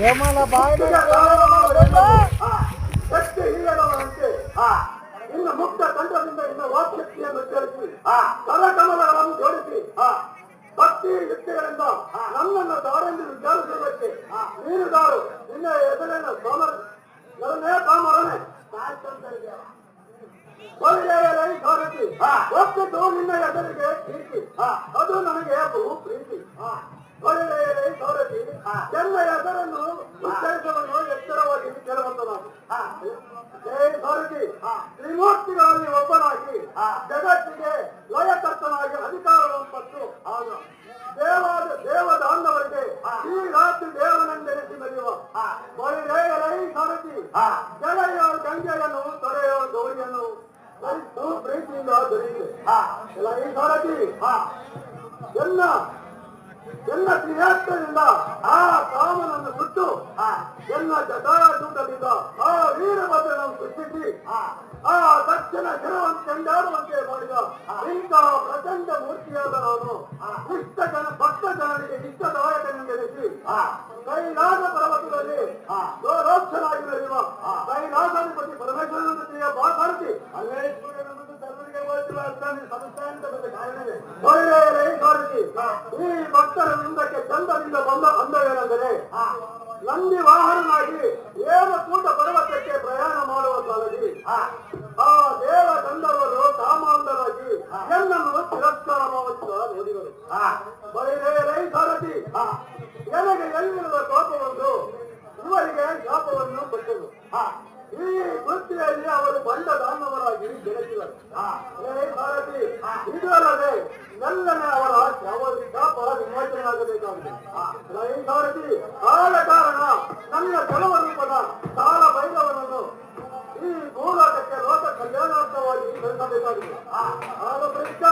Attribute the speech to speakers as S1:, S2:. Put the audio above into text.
S1: ಯಮನ ಬಾಯಿಗೆ
S2: ಶಕ್ತಿ ಹೀರದವರಂತೆ ಇನ್ನು ಮುಕ್ತ ತಂಡದಿಂದ ಇನ್ನು ವಾಕ್ಶಕ್ತಿಯನ್ನು ಕೇಳಿಸಿ ಕರಕಮಲಗಳನ್ನು ಜೋಡಿಸಿ ಭಕ್ತಿ ಯುಕ್ತಿಗಳಿಂದ ನನ್ನನ್ನು ದಾರೆಂದು ವಿಚಾರಿಸುವುದಕ್ಕೆ ನೀನು ದಾರು ನಿನ್ನ ಎದುರಿನ ಸೋಮರನೇ ಕಾಮರನೆ ಸಾರಥಿ ಒಪ್ಪಿಟ್ಟು ನಿನ್ನ ಎದುರಿಗೆ ಕೀರ್ತಿ ಅದು ನನಗೆ ಬಹು ಪ್ರೀತಿ ಸಾರಥಿ ಎಲ್ಲ ಎದುರನ್ನು ಉಚ್ಚರಿಸಲು ಎಚ್ಚರವಾಗಿ ಕೇಳುವಂತ ನಾನು ಸಾರಥಿ ತ್ರಿಮೂರ್ತಿಗಳಲ್ಲಿ ಒಬ್ಬನಾಗಿ ಜಗತ್ತಿಗೆ ಲಯಕರ್ತನಾಗಿ ಅಧಿಕಾರವನ್ನು ಪಟ್ಟು ಆಗ ದೇವದಾಂಧವರಿಗೆ ಈ ರಾತ್ರಿ ದೇವನೆಂದೆನಿಸಿ ನಡೆಯುವ ಸಾರಥಿ ಗೆಳೆಯ ಗಂಗೆಯನ್ನು ತೊರೆಯೋ ಗೌರಿಯನ್ನು ಪ್ರೀತಿಯಿಂದ ದೊರೆಯಿದೆ ಸಾರಥಿ ಎಲ್ಲ ತ್ರಿನೇತ್ರದಿಂದ ಆ ಕಾಮನನ್ನು ಸುಟ್ಟು ಎಲ್ಲ ಜಟಾಜೂಟದಿಂದ ಆ ವೀರಭದ್ರನನ್ನು ಸೃಷ್ಟಿಸಿ ಆ ದಕ್ಷಿಣ ಶಿರವನ್ನು ಕೆಂಡಾಡುವಂತೆ ಮಾಡಿದ ಇಂತಹ ಪ್ರಚಂಡ ಮೂರ್ತಿಯಾದ ನಾನು ಭಕ್ತ ಜನರಿಗೆ ಇಷ್ಟದಾಯಕನೆಂದೆನಿಸಿ ಕೈಲಾಸ ಪರ್ವತದಲ್ಲಿ ಗೋರೋಕ್ಷನಾಗಿ ನಡೆಯುವ ಕೈಲಾಸಾಧಿಪತಿ ಪರಮೇಶ್ವರನ ಜೊತೆಯ ಮಾತಾಡ್ತಿ ಅಲ್ಲೇ ಸರ್ವರಿಗೆ ಈ ಭಕ್ತರ ವೃಂದಕ್ಕೆ ಚಂದದಿಂದ ಬಂದ ಅಂದವೇನೆಂದರೆ ನಂದಿ ವಾಹನನಾಗಿ ಏವಕೂಟ ಪರ್ವತಕ್ಕೆ ಪ್ರಯಾಣ ಮಾಡುವ ಕಾಲದಲ್ಲಿ ಆ ದೇವ ಗಂಧರ್ವರು ಕಾಮಾಂಧರಾಗಿ ಎನ್ನನ್ನು ತಿರಸ್ಕಾರ ಮಾಡುತ್ತಾ ನೋಡಿದರು. ಸಾರಥಿ ನನಗೆ ಎಲ್ಲಿರುವ ಕೋಪವನ್ನು ಇವರಿಗೆ ಶಾಪವನ್ನು ಕೊಟ್ಟರು. ಈ ವೃತ್ತಿಯಲ್ಲಿ ಅವರು ಬಂಡ ದಾನವರಾಗಿ ಬೆಳೆಸಿದರು. ಸಾರಥಿ ಇದಲ್ಲದೆ ಎಲ್ಲನೇ ಅವರ ಶಾಪ ವಿಮೋಚನೆಯಾಗಬೇಕಾಗಿದೆ. ಸಾರಥಿ ಆದ ಕಾರಣ ನನ್ನ ಕೆಲವ ರೂಪದ ಕಾಲ ಭೈರವನನ್ನು ಈ ಭೂಲೋಕಕ್ಕೆ ಲೋಕ ಕಲ್ಯಾಣಾರ್ಥವಾಗಿ ಬೆಳೆಸಬೇಕಾಗಿದೆ. ಆದ ಬಳಿಕ